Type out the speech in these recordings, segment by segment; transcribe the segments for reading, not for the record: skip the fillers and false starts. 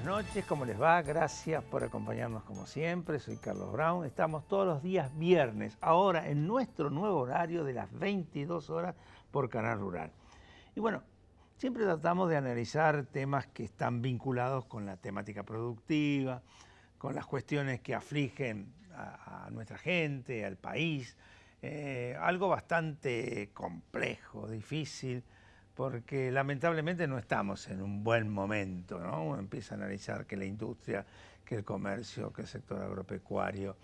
buenas noches, ¿cómo les va? Gracias por acompañarnos como siempre, soy Carlos Brown, estamos todos los días viernes, ahora en nuestro nuevo horario de las 22 horas por Canal Rural. Y bueno, siempre tratamos de analizar temas que están vinculados con la temática productiva, con las cuestiones que afligen a nuestra gente, al país, algo bastante complejo, difícil, porque lamentablemente no estamos en un buen momento, ¿no? Uno empieza a analizar que la industria, que el comercio, que el sector agropecuario,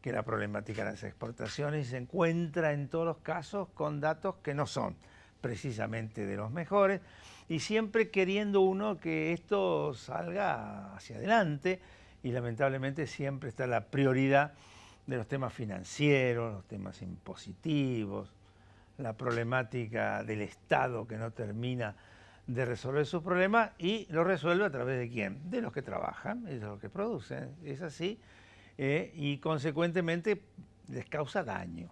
que la problemática de las exportaciones, y se encuentra en todos los casos con datos que no son precisamente de los mejores, y siempre queriendo uno que esto salga hacia adelante, y lamentablemente siempre está la prioridad de los temas financieros, los temas impositivos, la problemática del Estado que no termina de resolver sus problemas y lo resuelve a través de quién, de los que trabajan, de los que producen, es así, y consecuentemente les causa daño.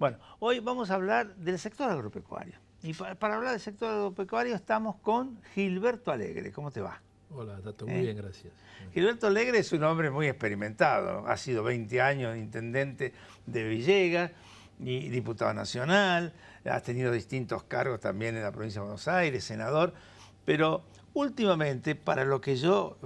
Bueno, hoy vamos a hablar del sector agropecuario y para hablar del sector agropecuario estamos con Gilberto Alegre. ¿Cómo te va? Hola, Tato, muy bien, gracias. Gilberto Alegre es un hombre muy experimentado, ha sido 20 años intendente de Villegas y diputado nacional, ha tenido distintos cargos también en la provincia de Buenos Aires, senador, pero últimamente para lo que yo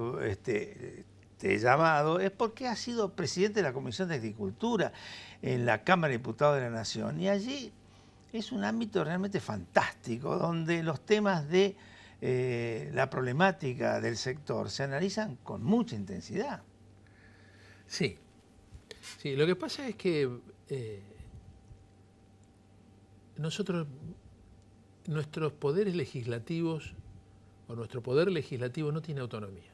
te he llamado es porque ha sido presidente de la Comisión de Agricultura en la Cámara de Diputados de la Nación y allí es un ámbito realmente fantástico donde los temas de la problemática del sector se analizan con mucha intensidad. Sí, sí, lo que pasa es que nuestros poderes legislativos o nuestro poder legislativo no tiene autonomía.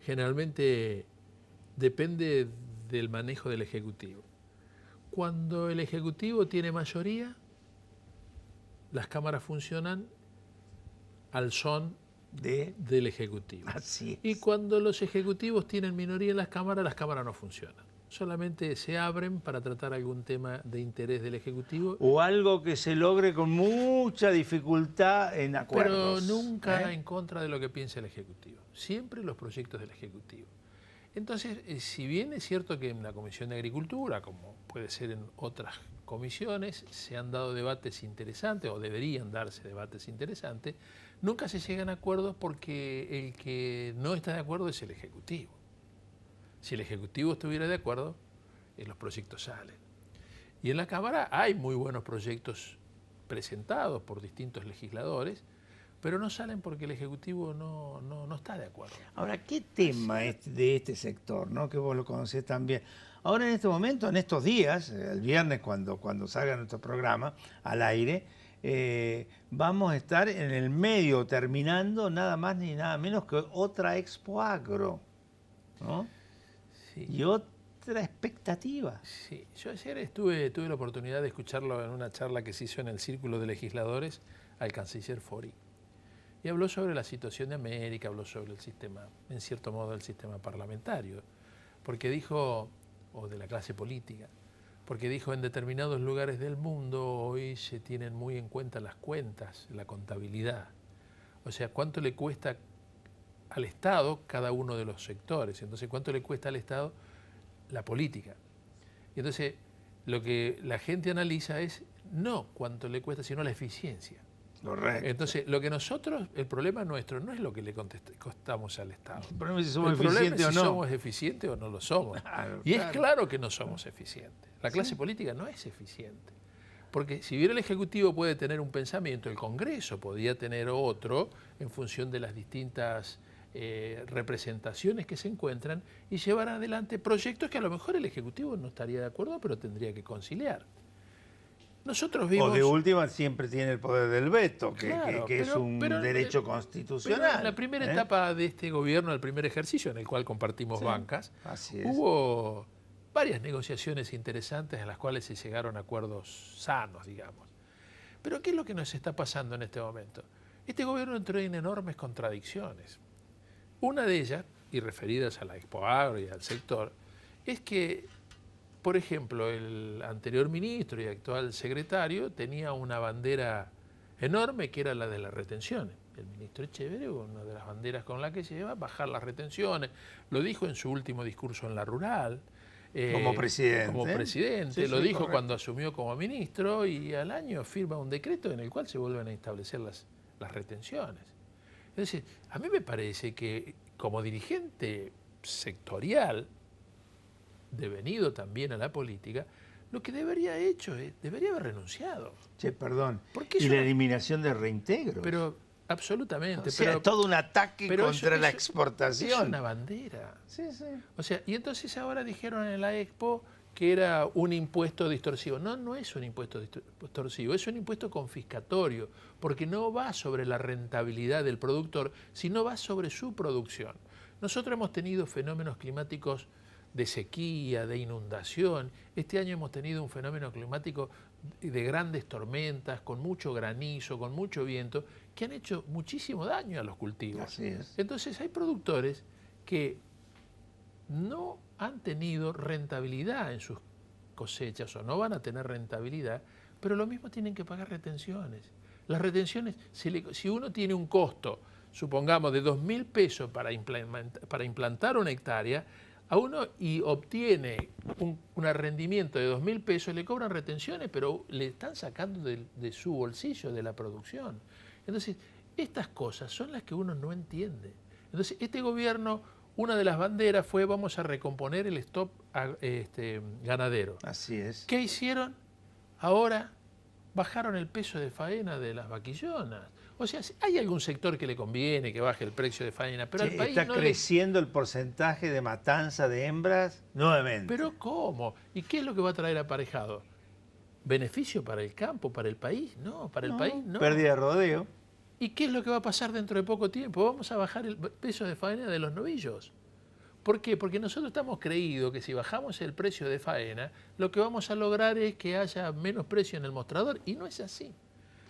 Generalmente depende del manejo del Ejecutivo. Cuando el Ejecutivo tiene mayoría, las cámaras funcionan al son del Ejecutivo. Así es. Y cuando los ejecutivos tienen minoría en las cámaras no funcionan. Solamente se abren para tratar algún tema de interés del Ejecutivo. O algo que se logre con mucha dificultad en acuerdos. Pero nunca en contra de lo que piensa el Ejecutivo. Siempre los proyectos del Ejecutivo. Entonces, si bien es cierto que en la Comisión de Agricultura, como puede ser en otras comisiones, se han dado debates interesantes o deberían darse debates interesantes, nunca se llegan a acuerdos porque el que no está de acuerdo es el Ejecutivo. Si el Ejecutivo estuviera de acuerdo, los proyectos salen. Y en la Cámara hay muy buenos proyectos presentados por distintos legisladores, pero no salen porque el Ejecutivo no está de acuerdo. Ahora, ¿qué tema es de este sector, ¿no? Que vos lo conocés también? Ahora en este momento, en estos días, el viernes cuando salga nuestro programa al aire, vamos a estar en el medio terminando nada más ni nada menos que otra Expo Agro, ¿no? Sí. Y otra expectativa. Sí, yo ayer tuve la oportunidad de escucharlo en una charla que se hizo en el Círculo de Legisladores al canciller Fori. Y habló sobre la situación de América, habló sobre el sistema, en cierto modo, el sistema parlamentario, porque dijo, o de la clase política, porque dijo en determinados lugares del mundo hoy se tienen muy en cuenta las cuentas, la contabilidad. O sea, cuánto le cuesta al Estado cada uno de los sectores. Entonces, cuánto le cuesta al Estado la política. Y entonces, lo que la gente analiza es no cuánto le cuesta, sino la eficiencia. Correcto. Entonces, lo que nosotros, el problema nuestro no es lo que le costamos al Estado. El problema es si somos eficientes o no. Somos eficientes o no lo somos. Claro, y es claro que no somos eficientes. La clase política no es eficiente. Porque si bien el Ejecutivo puede tener un pensamiento, el Congreso podría tener otro en función de las distintas representaciones que se encuentran y llevar adelante proyectos que a lo mejor el Ejecutivo no estaría de acuerdo, pero tendría que conciliar. Nosotros vimos... O de última siempre tiene el poder del veto, Claro, que es un derecho constitucional. Pero en la primera etapa de este gobierno, el primer ejercicio en el cual compartimos bancas, hubo varias negociaciones interesantes en las cuales se llegaron a acuerdos sanos, digamos. Pero ¿qué es lo que nos está pasando en este momento? Este gobierno entró en enormes contradicciones. Una de ellas, y referidas a la Expo Agro y al sector, es que, por ejemplo, el anterior ministro y actual secretario tenía una bandera enorme que era la de las retenciones. el ministro Echevere, una de las banderas con la que lleva, bajar las retenciones. Lo dijo en su último discurso en la rural. Como presidente. Como presidente, Sí, lo sí, dijo correcto. cuando asumió como ministro y al año firma un decreto en el cual se vuelven a establecer las retenciones. Es decir, a mí me parece que como dirigente sectorial, devenido también a la política, lo que debería haber hecho es, debería haber renunciado. Che, perdón. Porque Y la eliminación de reintegros. Pero, absolutamente. O sea, todo un ataque contra la exportación. Es una bandera. Sí, sí. O sea, y entonces ahora dijeron en la Expo que era un impuesto distorsivo. No, no es un impuesto distorsivo, es un impuesto confiscatorio, porque no va sobre la rentabilidad del productor, sino va sobre su producción. Nosotros hemos tenido fenómenos climáticos de sequía, de inundación. Este año hemos tenido un fenómeno climático de grandes tormentas, con mucho granizo, con mucho viento, que han hecho muchísimo daño a los cultivos. Así es. Entonces hay productores que no han tenido rentabilidad en sus cosechas o no van a tener rentabilidad, pero lo mismo tienen que pagar retenciones. Las retenciones, si uno tiene un costo, supongamos, de 2.000 pesos para implantar una hectárea, a uno y obtiene un rendimiento de 2.000 pesos, le cobran retenciones, pero le están sacando de su bolsillo, de la producción. Entonces, estas cosas son las que uno no entiende. Entonces, este gobierno, una de las banderas fue vamos a recomponer el stock ganadero. Así es. ¿Qué hicieron? Ahora bajaron el peso de faena de las vaquillonas. O sea, hay algún sector que le conviene que baje el precio de faena, pero al país está no creciendo el porcentaje de matanza de hembras nuevamente. ¿Pero cómo? ¿Y qué es lo que va a traer aparejado? ¿Beneficio para el campo, para el país? No, para el país no. Pérdida de rodeo. ¿Y qué es lo que va a pasar dentro de poco tiempo? Vamos a bajar el peso de faena de los novillos. ¿Por qué? Porque nosotros estamos creídos que si bajamos el precio de faena, lo que vamos a lograr es que haya menos precio en el mostrador. Y no es así.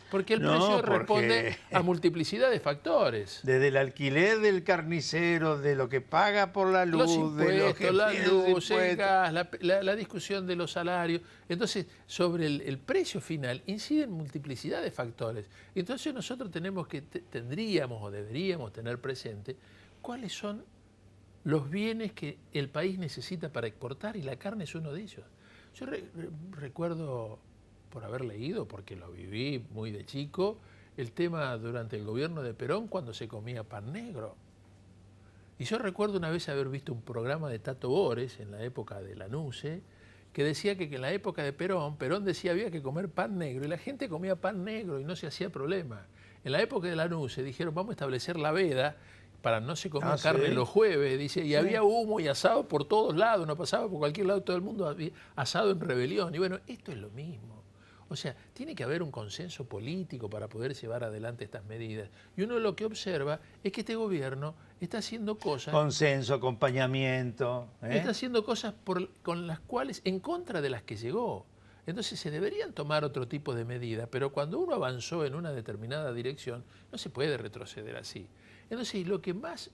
Porque el precio responde a multiplicidad de factores. Desde el alquiler del carnicero, de lo que paga por la luz, los impuestos, de lo que la luz, el gas, la discusión de los salarios. Entonces, sobre el precio final inciden multiplicidad de factores. Entonces nosotros tendríamos o deberíamos tener presente cuáles son los bienes que el país necesita para exportar y la carne es uno de ellos. Yo recuerdo, por haber leído, porque lo viví muy de chico, el tema durante el gobierno de Perón cuando se comía pan negro. Y yo recuerdo una vez haber visto un programa de Tato Bores en la época de Lanuse, que decía que en la época de Perón decía había que comer pan negro y la gente comía pan negro y no se hacía problema. En la época de Lanuse dijeron vamos a establecer la veda para no se comía carne los jueves, dice, y había humo y asado por todos lados, no pasaba por cualquier lado, todo el mundo había asado en rebelión. Y bueno, esto es lo mismo. O sea, tiene que haber un consenso político para poder llevar adelante estas medidas. Y uno lo que observa es que este gobierno está haciendo cosas... Consenso, acompañamiento. Está haciendo cosas con las cuales, en contra de las que llegó. Entonces se deberían tomar otro tipo de medidas, pero cuando uno avanzó en una determinada dirección, no se puede retroceder así. Entonces, lo que más,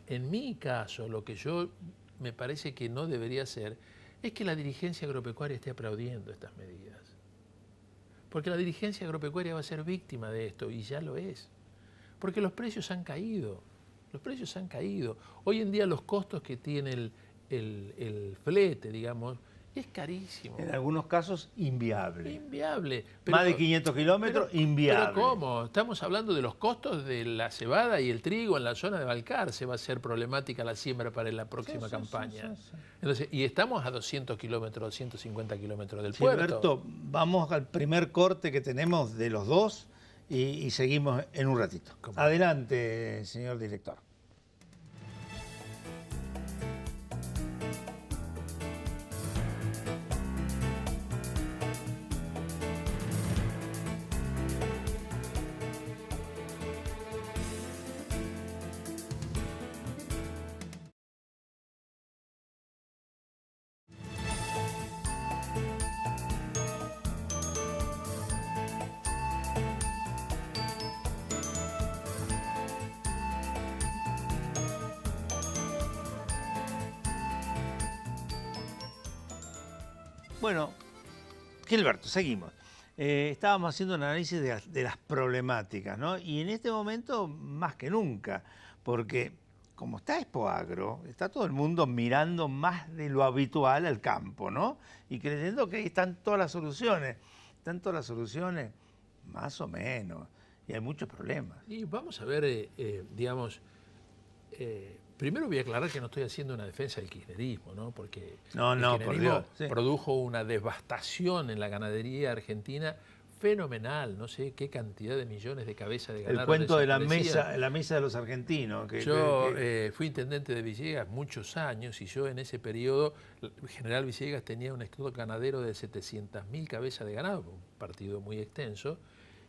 en mi caso, lo que yo me parece que no debería hacer, es que la dirigencia agropecuaria esté aplaudiendo estas medidas. Porque la dirigencia agropecuaria va a ser víctima de esto, y ya lo es. Porque los precios han caído. Los precios han caído. Hoy en día los costos que tiene el flete, digamos, es carísimo. En algunos casos, inviable. Inviable. Más de 500 kilómetros, inviable. ¿Pero cómo? Estamos hablando de los costos de la cebada y el trigo en la zona de Balcarce. Va a ser problemática la siembra para la próxima campaña. Sí. Entonces, y estamos a 200 kilómetros, 250 kilómetros del puerto. Alberto, vamos al primer corte que tenemos de los dos y seguimos en un ratito. Adelante, señor director. Bueno, Gilberto, seguimos. estábamos haciendo un análisis de las problemáticas, ¿no? Y en este momento más que nunca, porque como está Expoagro, está todo el mundo mirando más de lo habitual al campo, ¿no? Y creyendo que ahí están todas las soluciones. Están todas las soluciones, más o menos, y hay muchos problemas. Y vamos a ver, digamos, primero voy a aclarar que no estoy haciendo una defensa del kirchnerismo, ¿no? Porque No, el no, por kirchnerismo Dios. Sí. produjo una devastación en la ganadería argentina fenomenal, no sé qué cantidad de millones de cabezas de ganado El cuento de la desaparecían. mesa de los argentinos. Yo fui intendente de Villegas muchos años y yo en ese periodo, General Villegas tenía un stock ganadero de 700.000 cabezas de ganado, un partido muy extenso,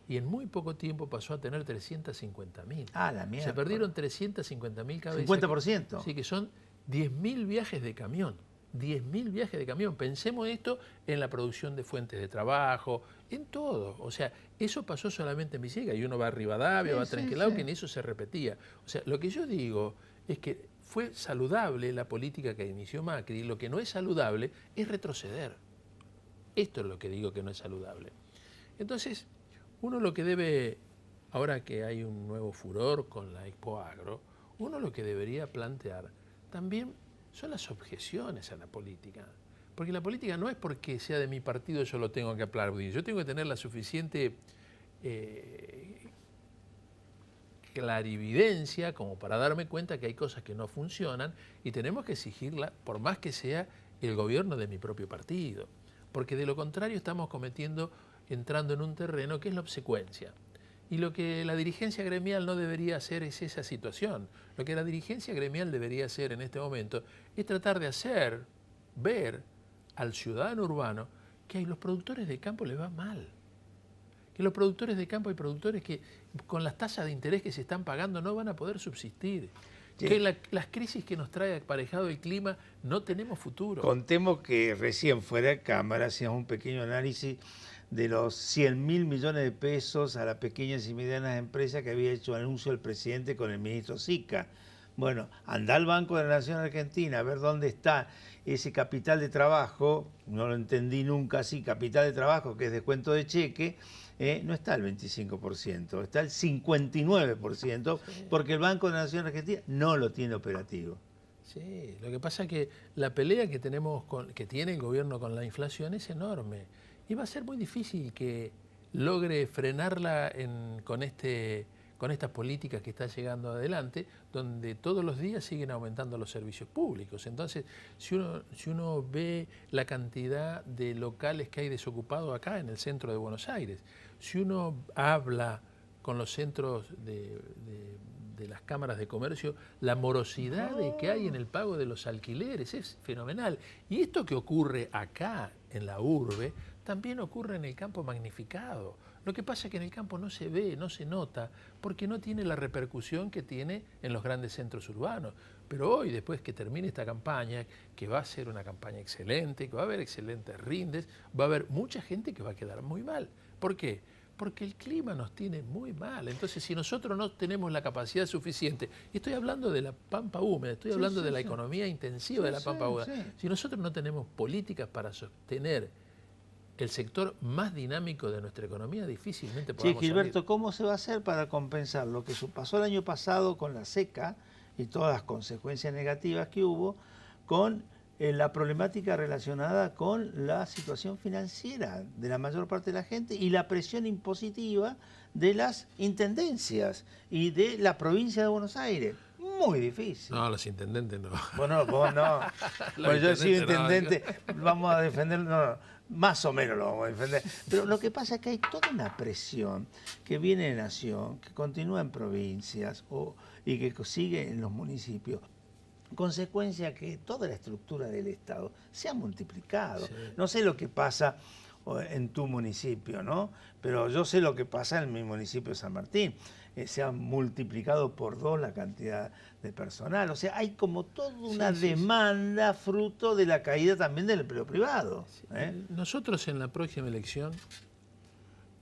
y en muy poco tiempo pasó a tener 350.000. Ah, la mierda. Se perdieron 350.000 cabezas. 50%. Sí, que son 10.000 viajes de camión. 10.000 viajes de camión. Pensemos esto en la producción de fuentes de trabajo, en todo. O sea, eso pasó solamente en Villegas y uno va a Rivadavia, va a Trenquelao, que en eso se repetía. O sea, lo que yo digo es que fue saludable la política que inició Macri y lo que no es saludable es retroceder. Esto es lo que digo que no es saludable. Entonces, uno lo que debe, ahora que hay un nuevo furor con la Expoagro, uno lo que debería plantear también son las objeciones a la política. Porque la política no es porque sea de mi partido yo lo tengo que aplaudir. Yo tengo que tener la suficiente clarividencia como para darme cuenta que hay cosas que no funcionan y tenemos que exigirla por más que sea el gobierno de mi propio partido. Porque de lo contrario estamos entrando en un terreno que es la obsecuencia. Y lo que la dirigencia gremial no debería hacer es esa situación. Lo que la dirigencia gremial debería hacer en este momento es tratar de ver al ciudadano urbano que a los productores de campo les va mal. Que los productores de campo hay productores que con las tasas de interés que se están pagando no van a poder subsistir. Sí. Que las crisis que nos trae aparejado el clima no tenemos futuro. Contemos que recién fuera de cámara hacíamos un pequeño análisis de los 100.000 millones de pesos a las pequeñas y medianas empresas que había hecho anuncio el presidente con el ministro Sica. Bueno, anda al Banco de la Nación Argentina a ver dónde está ese capital de trabajo, no lo entendí nunca así, capital de trabajo que es descuento de cheque, no está el 25%, está el 59%, sí. Porque el Banco de la Nación Argentina no lo tiene operativo. Sí, lo que pasa es que la pelea que que tiene el gobierno con la inflación es enorme y va a ser muy difícil que logre frenarla con estas políticas que está llegando adelante, donde todos los días siguen aumentando los servicios públicos. Entonces, si uno ve la cantidad de locales que hay desocupados acá en el centro de Buenos Aires, si uno habla con los centros de las cámaras de comercio, la morosidad que hay en el pago de los alquileres es fenomenal. Y esto que ocurre acá en la urbe, también ocurre en el campo magnificado. Lo que pasa es que en el campo no se ve, no se nota, porque no tiene la repercusión que tiene en los grandes centros urbanos. Pero hoy, después que termine esta campaña, que va a ser una campaña excelente, que va a haber excelentes rindes, va a haber mucha gente que va a quedar muy mal. ¿Por qué? Porque el clima nos tiene muy mal. Entonces, si nosotros no tenemos la capacidad suficiente, y estoy hablando de la pampa húmeda, estoy hablando de la economía intensiva de la pampa húmeda, si nosotros no tenemos políticas para sostener el sector más dinámico de nuestra economía, difícilmente podamos salir. Gilberto, salir. ¿Cómo se va a hacer para compensar lo que pasó el año pasado con la seca y todas las consecuencias negativas que hubo con la problemática relacionada con la situación financiera de la mayor parte de la gente y la presión impositiva de las intendencias y de la provincia de Buenos Aires? Muy difícil. No, los intendentes no. Bueno, vos no. Bueno, yo he sido intendente, no, vamos a defender, no, más o menos lo vamos a defender. Pero lo que pasa es que hay toda una presión que viene de nación, que continúa en provincias y que sigue en los municipios. Consecuencia que toda la estructura del Estado se ha multiplicado. Sí. No sé lo que pasa en tu municipio, ¿no? Pero yo sé lo que pasa en mi municipio de San Martín. Se ha multiplicado por 2 la cantidad de personal. O sea, hay como toda una demanda fruto de la caída también del empleo privado. Nosotros en la próxima elección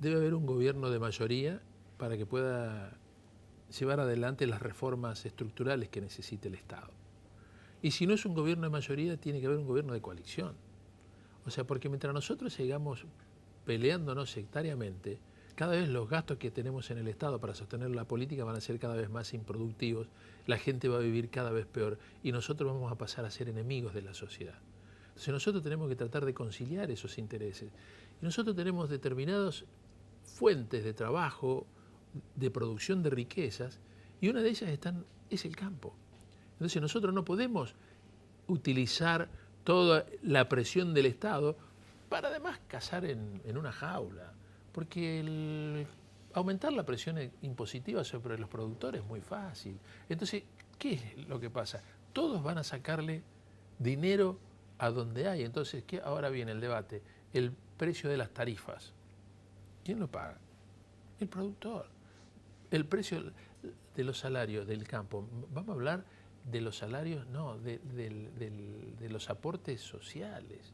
debe haber un gobierno de mayoría para que pueda llevar adelante las reformas estructurales que necesite el Estado. Y si no es un gobierno de mayoría, tiene que haber un gobierno de coalición. O sea, porque mientras nosotros sigamos peleándonos sectariamente, cada vez los gastos que tenemos en el Estado para sostener la política van a ser cada vez más improductivos, la gente va a vivir cada vez peor y nosotros vamos a pasar a ser enemigos de la sociedad. Entonces nosotros tenemos que tratar de conciliar esos intereses. Y nosotros tenemos determinadas fuentes de trabajo, de producción de riquezas, y una de ellas es el campo. Entonces nosotros no podemos utilizar toda la presión del Estado para además cazar en una jaula, porque aumentar la presión impositiva sobre los productores es muy fácil. Entonces, ¿qué es lo que pasa? Todos van a sacarle dinero a donde hay. Entonces, ahora viene el debate, el precio de las tarifas. ¿Quién lo paga? El productor. El precio de los salarios del campo. Vamos a hablar de los salarios, no, de los aportes sociales.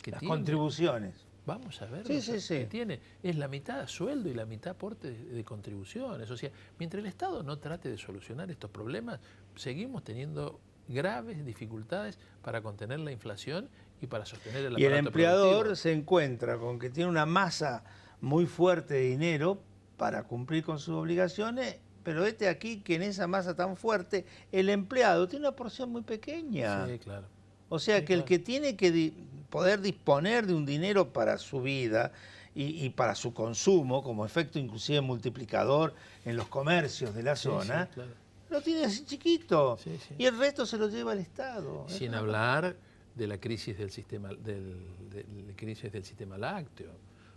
Las contribuciones. Vamos a ver sí. que tiene. Es la mitad sueldo y la mitad aporte de contribuciones. O sea, mientras el Estado no trate de solucionar estos problemas, seguimos teniendo graves dificultades para contener la inflación y para sostener el aparato Y el empleador productivo. se encuentra con que tiene una masa muy fuerte de dinero para cumplir con sus obligaciones, pero aquí que en esa masa tan fuerte el empleado tiene una porción muy pequeña. Sí, claro. O sea sí, que claro. el que tiene que poder disponer de un dinero para su vida y para su consumo, como efecto inclusive multiplicador en los comercios de la zona, Sí, claro. lo tiene así chiquito. Sí. Y el resto se lo lleva el Estado. Sin hablar de la crisis del sistema, crisis del sistema lácteo.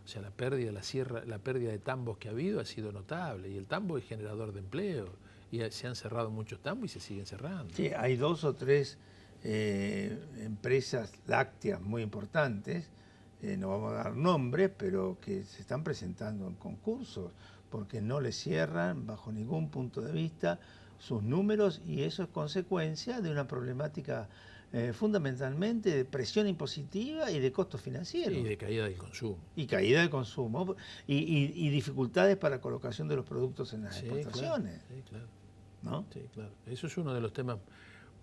O sea, la pérdida de tambos que ha habido ha sido notable. Y el tambo es generador de empleo. Y se han cerrado muchos tambos y se siguen cerrando. Sí, hay 2 o 3 empresas lácteas muy importantes, no vamos a dar nombres, pero que se están presentando en concursos, porque no les cierran bajo ningún punto de vista sus números, y eso es consecuencia de una problemática fundamentalmente de presión impositiva y de costos financieros. Y de caída del consumo. Y caída del consumo, y dificultades para la colocación de los productos en las exportaciones. Sí, claro. ¿No? Sí, claro. Eso es uno de los temas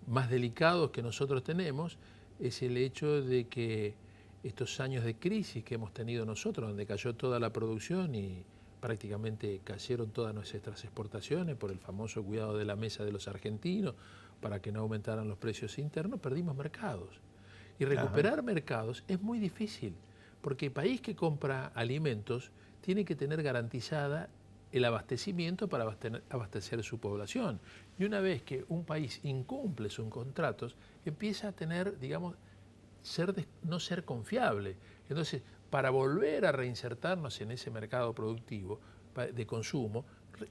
más delicados que nosotros tenemos, es el hecho de que estos años de crisis que hemos tenido nosotros, donde cayó toda la producción y prácticamente cayeron todas nuestras exportaciones por el famoso cuidado de la mesa de los argentinos para que no aumentaran los precios internos, perdimos mercados. Y recuperar mercados es muy difícil, porque el país que compra alimentos tiene que tener garantizada el abastecimiento para abastecer su población. Y una vez que un país incumple sus contratos, empieza a tener, digamos, no ser confiable. Entonces, para volver a reinsertarnos en ese mercado productivo de consumo,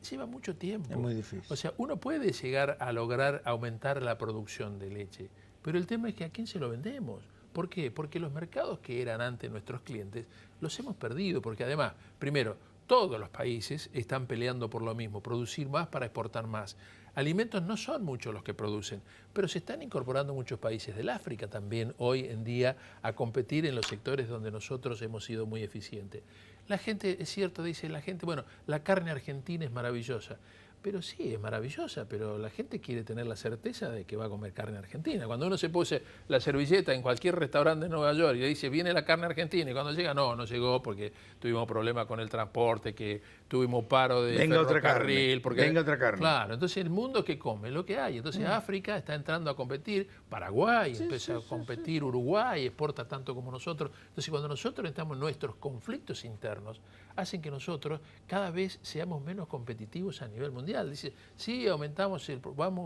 lleva mucho tiempo. Es muy difícil. O sea, uno puede llegar a lograr aumentar la producción de leche, pero el tema es que ¿a quién se lo vendemos? ¿Por qué? Porque los mercados que eran antes nuestros clientes los hemos perdido, porque además, primero, todos los países están peleando por lo mismo, producir más para exportar más. Alimentos no son muchos los que producen, pero se están incorporando muchos países del África también hoy en día a competir en los sectores donde nosotros hemos sido muy eficientes. La gente, es cierto, dice la gente, bueno, la carne argentina es maravillosa. Pero sí, es maravillosa, pero la gente quiere tener la certeza de que va a comer carne argentina. Cuando uno se pose la servilleta en cualquier restaurante de Nueva York y le dice, viene la carne argentina, y cuando llega, no llegó porque tuvimos problemas con el transporte, que tuvimos paro de ferrocarril. Venga otra carne. Claro, entonces el mundo que come, lo que hay. Entonces África está entrando a competir, Paraguay empieza a competir, Uruguay exporta tanto como nosotros. Entonces cuando nosotros estamos en nuestros conflictos internos, hacen que nosotros cada vez seamos menos competitivos a nivel mundial. Dice, sí, aumentamos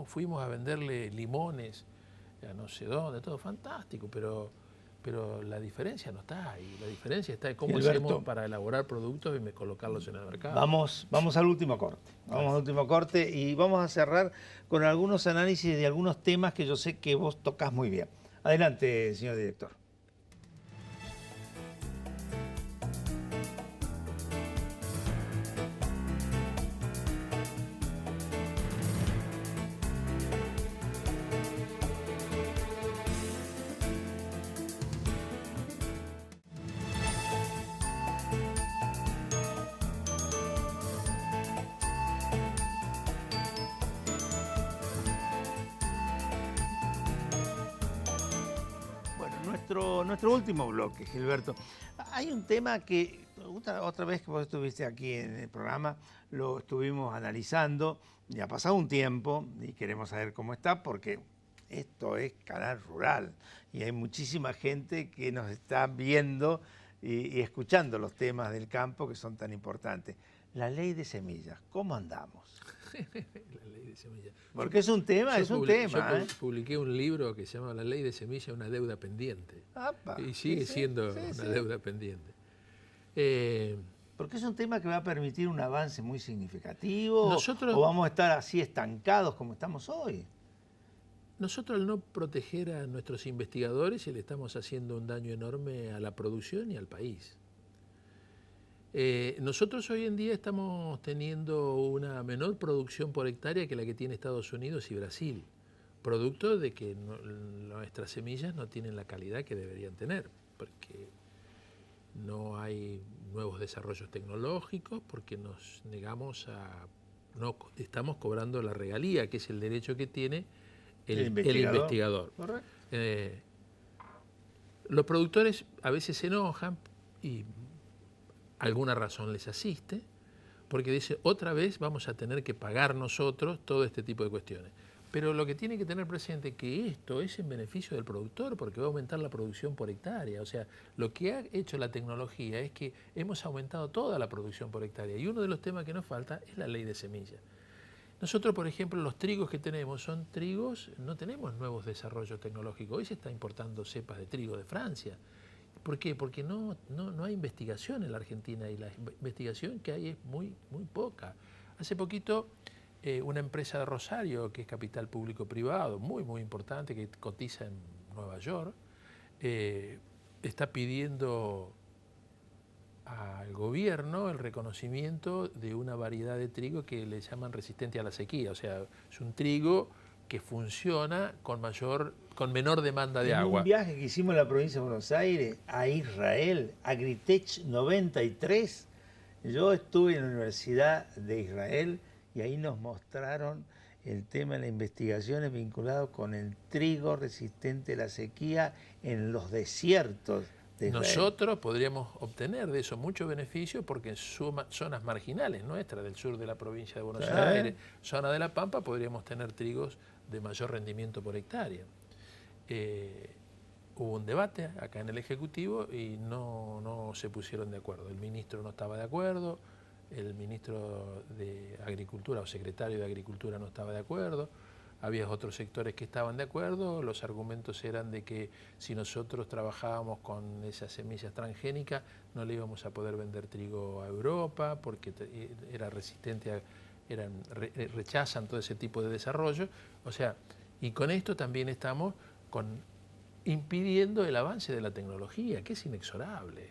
fuimos a venderle limones a no sé dónde, todo fantástico, pero la diferencia no está ahí. La diferencia está en cómo hacemos para elaborar productos y colocarlos en el mercado. Vamos al último corte. Vamos al último corte y vamos a cerrar con algunos análisis de algunos temas que yo sé que vos tocás muy bien. Adelante, señor director. Nuestro último bloque, Gilberto. Hay un tema que otra vez que vos estuviste aquí en el programa, lo estuvimos analizando, y ha pasado un tiempo y queremos saber cómo está, porque esto es Canal Rural y hay muchísima gente que nos está viendo y escuchando los temas del campo que son tan importantes. La ley de semillas, ¿cómo andamos? La ley de semillas. Porque es un tema, Yo publiqué un libro que se llama La ley de semillas, una deuda pendiente. Apa, Y sigue siendo una deuda pendiente. Porque es un tema que va a permitir un avance muy significativo, nosotros, o vamos a estar así estancados como estamos hoy. Nosotros al no proteger a nuestros investigadores le estamos haciendo un daño enorme a la producción y al país. Nosotros hoy en día estamos teniendo una menor producción por hectárea que la que tiene Estados Unidos y Brasil, producto de que nuestras semillas no tienen la calidad que deberían tener, porque no hay nuevos desarrollos tecnológicos, porque nos negamos no estamos cobrando la regalía, que es el derecho que tiene el investigador. Los productores a veces se enojan y alguna razón les asiste, porque dice, otra vez vamos a tener que pagar nosotros todo este tipo de cuestiones. Pero lo que tiene que tener presente es que esto es en beneficio del productor, porque va a aumentar la producción por hectárea. O sea, lo que ha hecho la tecnología es que hemos aumentado toda la producción por hectárea. Y uno de los temas que nos falta es la ley de semillas. Nosotros, por ejemplo, los trigos que tenemos son trigos, no tenemos nuevos desarrollos tecnológicos. Hoy se está importando cepas de trigo de Francia. ¿Por qué? Porque no hay investigación en la Argentina y la investigación que hay es muy poca. Hace poquito una empresa de Rosario, que es capital público-privado, muy importante, que cotiza en Nueva York, está pidiendo al gobierno el reconocimiento de una variedad de trigo que le llaman resistente a la sequía. O sea, es un trigo que funciona con menor demanda de agua. En un viaje que hicimos en la provincia de Buenos Aires a Israel, Agritech 93, yo estuve en la Universidad de Israel y ahí nos mostraron el tema de las investigaciones vinculadas con el trigo resistente a la sequía en los desiertos de Israel. Nosotros podríamos obtener de eso mucho beneficio porque en zonas marginales nuestras, del sur de la provincia de Buenos Aires, zona de La Pampa, podríamos tener trigos de mayor rendimiento por hectárea. Hubo un debate acá en el Ejecutivo y no se pusieron de acuerdo. El ministro no estaba de acuerdo, el ministro de Agricultura o secretario de Agricultura no estaba de acuerdo, había otros sectores que estaban de acuerdo. Los argumentos eran de que si nosotros trabajábamos con esas semillas transgénicas no le íbamos a poder vender trigo a Europa porque era resistente rechazan todo ese tipo de desarrollo. O sea, y con esto también estamos impidiendo el avance de la tecnología, que es inexorable.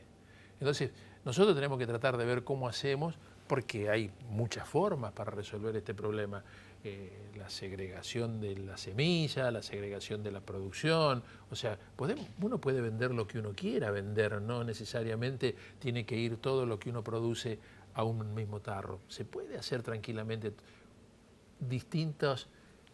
Entonces, nosotros tenemos que tratar de ver cómo hacemos, porque hay muchas formas para resolver este problema. La segregación de la semilla, la segregación de la producción. O sea, uno puede vender lo que uno quiera vender, no necesariamente tiene que ir todo lo que uno produce a un mismo tarro. Se puede hacer tranquilamente distintos,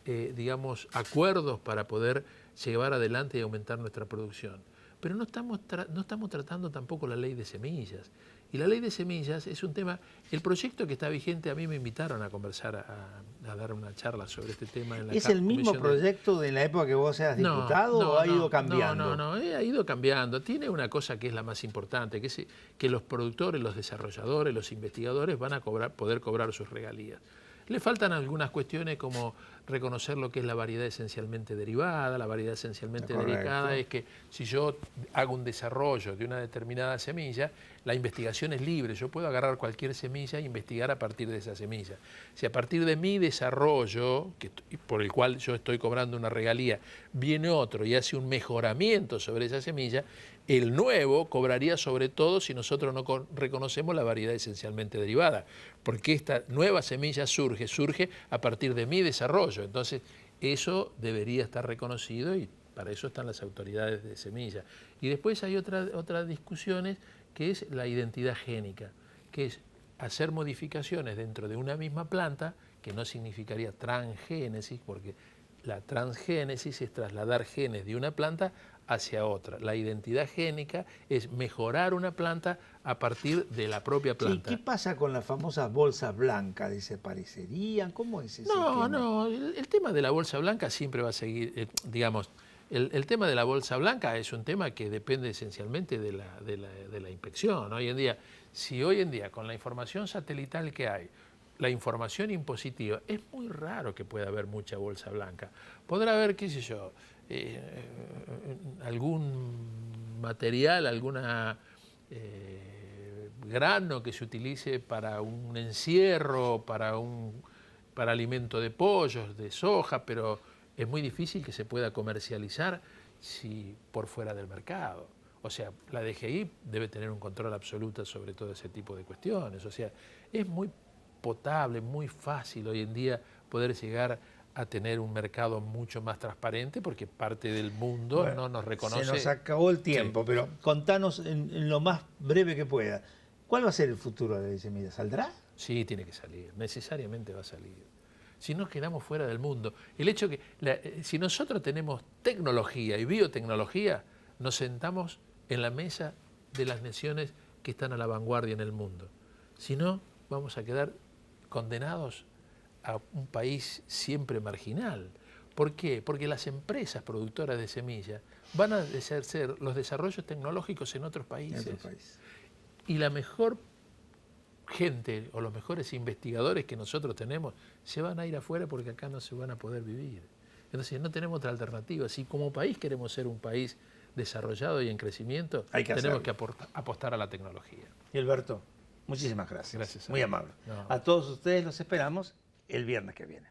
digamos, acuerdos para poder llevar adelante y aumentar nuestra producción. Pero no estamos tratando tampoco la ley de semillas. Y la ley de semillas es un tema, el proyecto que está vigente, a mí me invitaron a conversar, a dar una charla sobre este tema. ¿Es el mismo proyecto de la época que vos seas diputado o ha ido cambiando? No, ha ido cambiando. Tiene una cosa que es la más importante, que es que los productores, los desarrolladores, los investigadores van a poder cobrar sus regalías. Le faltan algunas cuestiones como reconocer lo que es la variedad esencialmente derivada. La variedad esencialmente derivada es que si yo hago un desarrollo de una determinada semilla, la investigación es libre. Yo puedo agarrar cualquier semilla e investigar a partir de esa semilla. Si a partir de mi desarrollo, por el cual yo estoy cobrando una regalía, viene otro y hace un mejoramiento sobre esa semilla, el nuevo cobraría sobre todo si nosotros no reconocemos la variedad esencialmente derivada, porque esta nueva semilla surge a partir de mi desarrollo. Entonces, eso debería estar reconocido y para eso están las autoridades de semilla. Y después hay otras discusiones, que es la identidad génica, que es hacer modificaciones dentro de una misma planta, que no significaría transgénesis, porque La transgénesis es trasladar genes de una planta hacia otra. La identidad génica es mejorar una planta a partir de la propia planta. Sí, ¿qué pasa con las famosas bolsas blancas? ¿Desaparecerían? ¿Cómo es ese No, tema? no, el tema de la bolsa blanca siempre va a seguir, digamos, el tema de la bolsa blanca es un tema que depende esencialmente de la inspección. Hoy en día, si hoy en día con la información satelital que hay, la información impositiva, es muy raro que pueda haber mucha bolsa blanca. Podrá haber, qué sé yo, algún material, alguna grano que se utilice para un encierro, para alimento de pollos, de soja, pero es muy difícil que se pueda comercializar si por fuera del mercado. O sea, la DGI debe tener un control absoluto sobre todo ese tipo de cuestiones. O sea, es muy potable, muy fácil hoy en día poder llegar a tener un mercado mucho más transparente porque parte del mundo no nos reconoce. Se nos acabó el tiempo, sí. Pero contanos en lo más breve que pueda. ¿Cuál va a ser el futuro de la semilla? ¿Saldrá? Sí, tiene que salir, necesariamente va a salir. Si no, quedamos fuera del mundo. El hecho que, si nosotros tenemos tecnología y biotecnología, nos sentamos en la mesa de las naciones que están a la vanguardia en el mundo. Si no, vamos a quedar condenados a un país siempre marginal. ¿Por qué? Porque las empresas productoras de semillas van a ejercer los desarrollos tecnológicos en otros países. Y la mejor gente o los mejores investigadores que nosotros tenemos se van a ir afuera porque acá no se van a poder vivir. Entonces no tenemos otra alternativa. Si como país queremos ser un país desarrollado y en crecimiento, tenemos que apostar a la tecnología. Y Alberto, muchísimas gracias. Gracias. Muy amable. No. A todos ustedes los esperamos el viernes que viene.